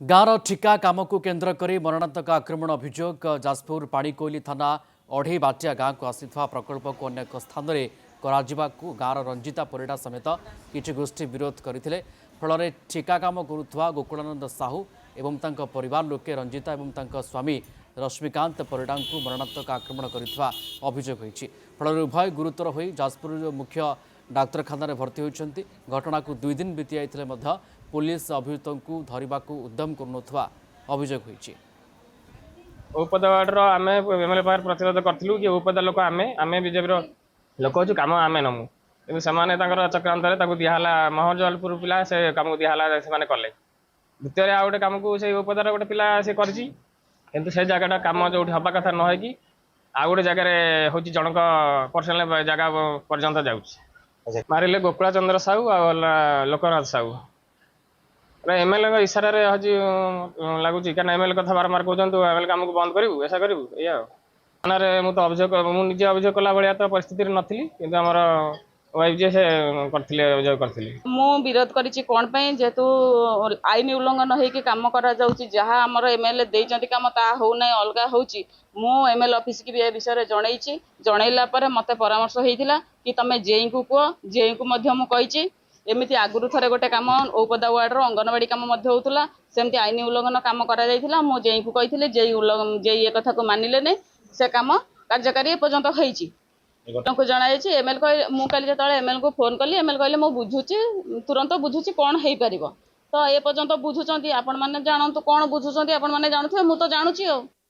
गाँवर ठिका काम को केन्द्र कर मरणांतक आक्रमण अभियोग जाजपुर पाणीकोइली थाना अढ़ई बाटिया गाँव को आसीथा प्रकल्प को अन्य स्थान में गाँवर रंजिता परिडा समेत किसी गोष्ठी विरोध करते फल ठिका काम करुवा गोकुलानंद साहू एवं तांका परिवार लोके रंजिता एवं स्वामी रश्मिकांत परिडा को मरणांतक आक्रमण करथिबा अभियोग होइछि। फल उभय गुरुतर हो जाजपुर मुख्य डाक्तरखाना भर्ती होइछन्ति। घटना को 2 दिन बीती जाइथिले पुलिस अभियुक्त को धरने को उद्यम करुवा अभियोग होइछि। उपदा वार्डर आम एमएलए पार प्रतिरोध करूँ कि उपदा लोक आम बीजेपी लोक हूँ कम आम नमु कि चक्रांत दिहला महजलपुर पिला से कम को दिहला से कले द्वितीय आ गए कम को उपदार गोटे पिला से कर जगह कम जो हवा कथा न हो कि आ गए जगह हूँ जनक पर्सनाल जगह पर्यंत जाऊँगी मारे गोकुला चंद्र साहू आ लोकनाथ साहू एमएलए इशारे हज लगुच क्या एमएलए कथा बारंबार कहते एमएलए कम को बंद करूँ ऐसा करूँ या थाना मुझे अभियोग मुझे अभियोग कला भाया तो परिस्थिति नथी कि आमर वाइफ जी से अभियोग करथिले मु विरोध करिछि कोन पय जेतु आईन उल्लंघन होइके काम करा जाउछि जहा हमर एमएलए देइचंती काम ता हो नै अलगा होउछि मु एमएलए ऑफिस की ए विषय रे जणैछि जणैला परे मते परामर्श हेइथिला कि तमे जेई को को जेई को मध्य मु कहिछि एमिति आगुरु थरे गोटे काम औपदा वार्डर अंगनवाड़ी काम मध्य होउतला सेमति आईन उल्लंघन काम करा जाइथिला मु जेई को कहिथिले जेई ए कथा को मानिले नै से काम कार्यकारी पर्यंत होइछि को जनाई एमएल मु कल जो एमएल को फोन कली एमएल कहले मु बुझुची तुरंत बुझुची कौन हो पार तो ए पर्यंत बुझुंट आपण मैंने जानतु कौन बुझुंट आपण मैंने जानू मु तो जानूची।